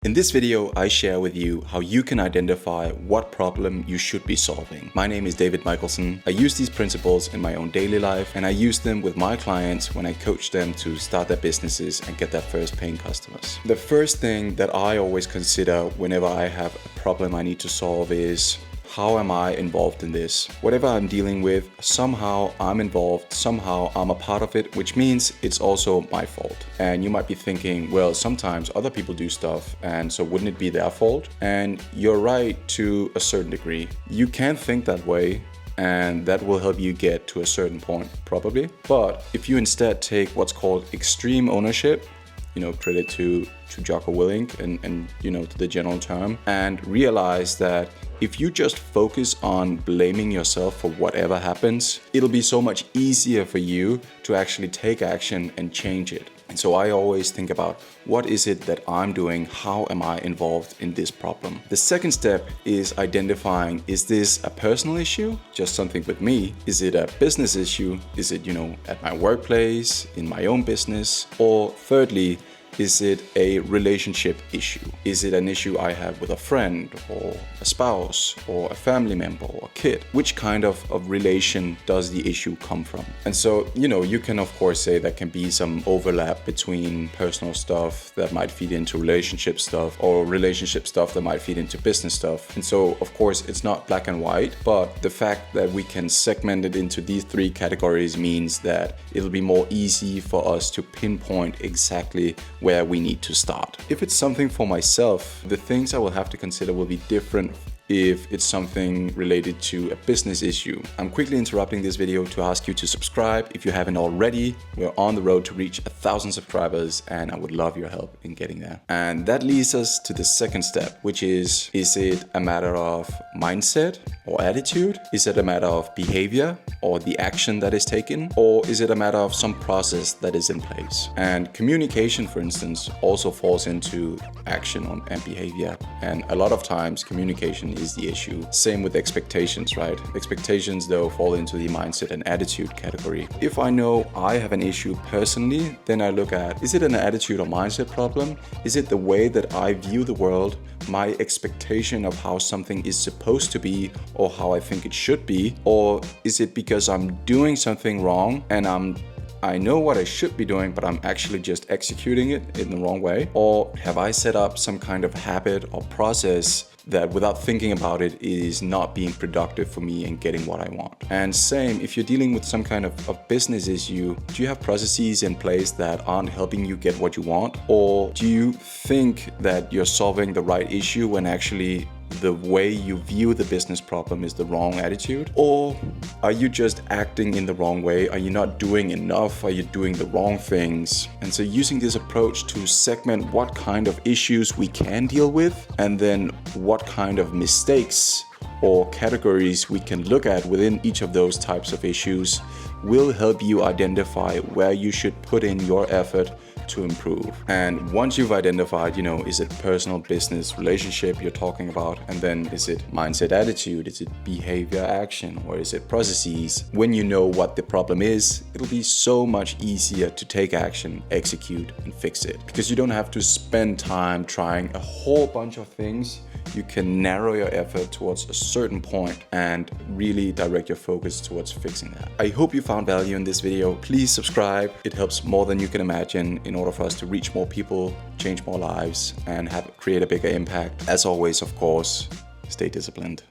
In this video, I share with you how you can identify what problem you should be solving. My name is David Michelson. I use these principles in my own daily life, and I use them with my clients when I coach them to start their businesses and get their first paying customers. The first thing that I always consider whenever I have a problem I need to solve is, how am I involved in this? Whatever I'm dealing with, somehow I'm involved, somehow I'm a part of it, which means it's also my fault. And you might be thinking, well, sometimes other people do stuff, and so wouldn't it be their fault? And you're right to a certain degree. You can think that way, and that will help you get to a certain point, probably. But if you instead take what's called extreme ownership, credit to Jocko Willink and to the general term, and realize that if you just focus on blaming yourself for whatever happens, it'll be so much easier for you to actually take action and change it. And so I always think about, what is it that I'm doing? How am I involved in this problem? The second step is identifying, is this a personal issue? Just something with me? Is it a business issue? Is it, at my workplace, in my own business? Or thirdly, is it a relationship issue? Is it an issue I have with a friend or a spouse or a family member or a kid? Which kind of relation does the issue come from? And so, you can of course say there can be some overlap between personal stuff that might feed into relationship stuff, or relationship stuff that might feed into business stuff. And so, of course, it's not black and white, but the fact that we can segment it into these three categories means that it'll be more easy for us to pinpoint exactly where we need to start. If it's something for myself, the things I will have to consider will be different if it's something related to a business issue. I'm quickly interrupting this video to ask you to subscribe if you haven't already. We're on the road to reach 1,000 subscribers, and I would love your help in getting there. And that leads us to the second step, which is it a matter of mindset or attitude? Is it a matter of behavior or the action that is taken? Or is it a matter of some process that is in place? And communication, for instance, also falls into action and behavior. And a lot of times communication is the issue. Same with expectations, right? Expectations, though, fall into the mindset and attitude category. If I know I have an issue personally, then I look at, is it an attitude or mindset problem? Is it the way that I view the world, my expectation of how something is supposed to be or how I think it should be? Or is it because I'm doing something wrong and I know what I should be doing, but I'm actually just executing it in the wrong way? Or have I set up some kind of habit or process that, without thinking about it, is not being productive for me and getting what I want? And same, if you're dealing with some kind of business issue, do you have processes in place that aren't helping you get what you want? Or do you think that you're solving the right issue when actually the way you view the business problem is the wrong attitude? Or are you just acting in the wrong way? Are you not doing enough? Are you doing the wrong things? And so using this approach to segment what kind of issues we can deal with, and then what kind of mistakes or categories we can look at within each of those types of issues, will help you identify where you should put in your effort to improve. And once you've identified, is it personal, business, relationship you're talking about? And then is it mindset, attitude? Is it behavior, action? Or is it processes? When you know what the problem is, it'll be so much easier to take action, execute, and fix it. Because you don't have to spend time trying a whole bunch of things. You can narrow your effort towards a certain point and really direct your focus towards fixing that. I hope you found value in this video. Please subscribe. It helps more than you can imagine in order for us to reach more people, change more lives, and create a bigger impact. As always, of course, stay disciplined.